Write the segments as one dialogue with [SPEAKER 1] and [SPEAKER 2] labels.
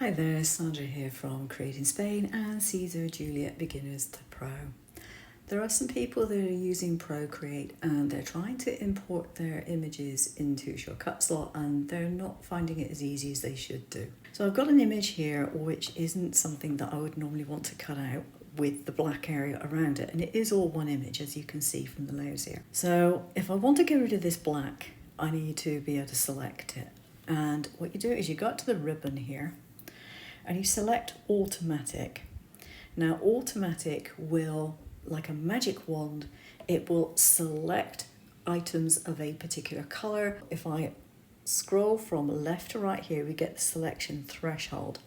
[SPEAKER 1] Hi there, Sandra here from Createinspain and Siser, Juliet, Beginners to Pro. There are some people that are using Procreate and they're trying to import their images into Shortcut slot and they're not finding it as easy as they should do. So I've got an image here which isn't something that I would normally want to cut out with the black area around it, and it is all one image as you can see from the layers here. So if I want to get rid of this black, I need to be able to select it. And what you do is you go to the ribbon here and you select automatic. Now automatic will, like a magic wand, it will select items of a particular color. If I scroll from left to right here, we get the selection threshold.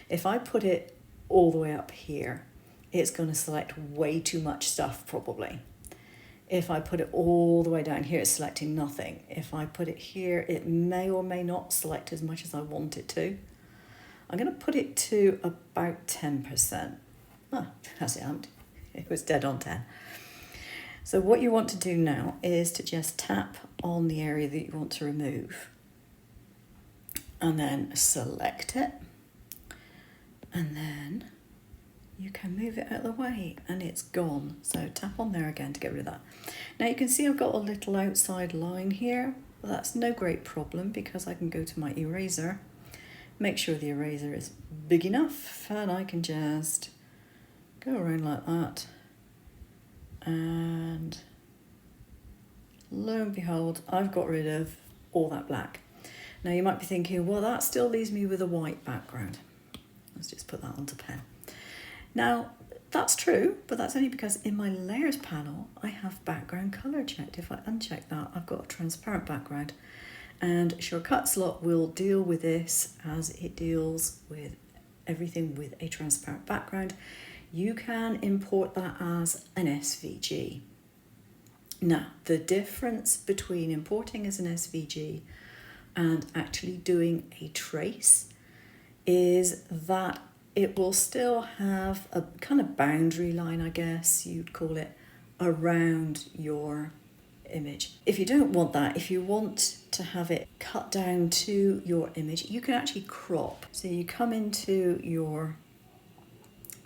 [SPEAKER 1] If I put it all the way up here, it's going to select way too much stuff probably. If I put it all the way down here, it's selecting nothing. If I put it here, it may or may not select as much as I want it to. I'm going to put it to about 10%. Ah, that's it, it was dead on 10. So what you want to do now is to just tap on the area that you want to remove and then select it, and then you can move it out of the way and it's gone. So tap on there again to get rid of that. Now you can see I've got a little outside line here, but that's no great problem because I can go to my eraser, make sure the eraser is big enough, and I can just go around like that, and lo and behold, I've got rid of all that black. Now you might be thinking, well, that still leaves me with a white background. Let's just put that onto pen. Now that's true, but that's only because in my layers panel I have background color checked. If I uncheck that, I've got a transparent background, and Shortcut slot will deal with this as it deals with everything with a transparent background. You can import that as an SVG. Now, the difference between importing as an SVG and actually doing a trace is that it will still have a kind of boundary line, I guess you'd call it, around your image. If you don't want that, if you want to have it cut down to your image, you can actually crop. So you come into your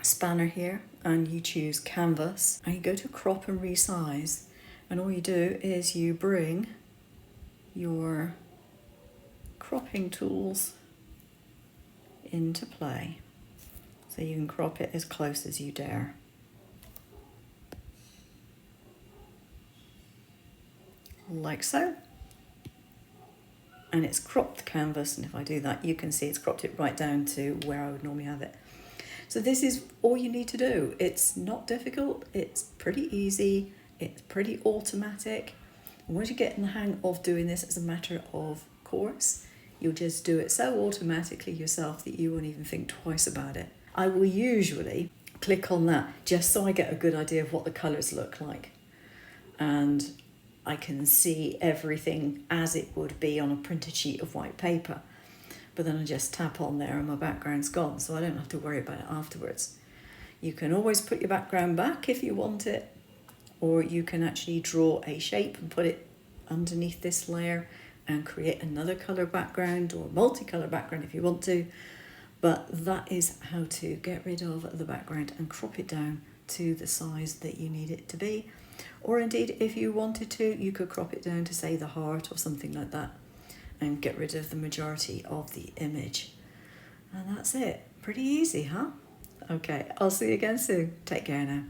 [SPEAKER 1] spanner here and you choose canvas and you go to crop and resize, and all you do is you bring your cropping tools into play so you can crop it as close as you dare. Like so, and it's cropped the canvas, and if I do that you can see it's cropped it right down to where I would normally have it. So this is all you need to do. It's not difficult, it's pretty easy, it's pretty automatic. And once you get in the hang of doing this as a matter of course, you'll just do it so automatically yourself that you won't even think twice about it. I will usually click on that just so I get a good idea of what the colours look like, and I can see everything as it would be on a printed sheet of white paper. But then I just tap on there and my background's gone, so I don't have to worry about it afterwards. You can always put your background back if you want it, or you can actually draw a shape and put it underneath this layer and create another colour background or multicolour background if you want to. But that is how to get rid of the background and crop it down to the size that you need it to be. Or indeed, if you wanted to, you could crop it down to say the heart or something like that and get rid of the majority of the image. And that's it. Pretty easy, huh? Okay, I'll see you again soon. Take care now.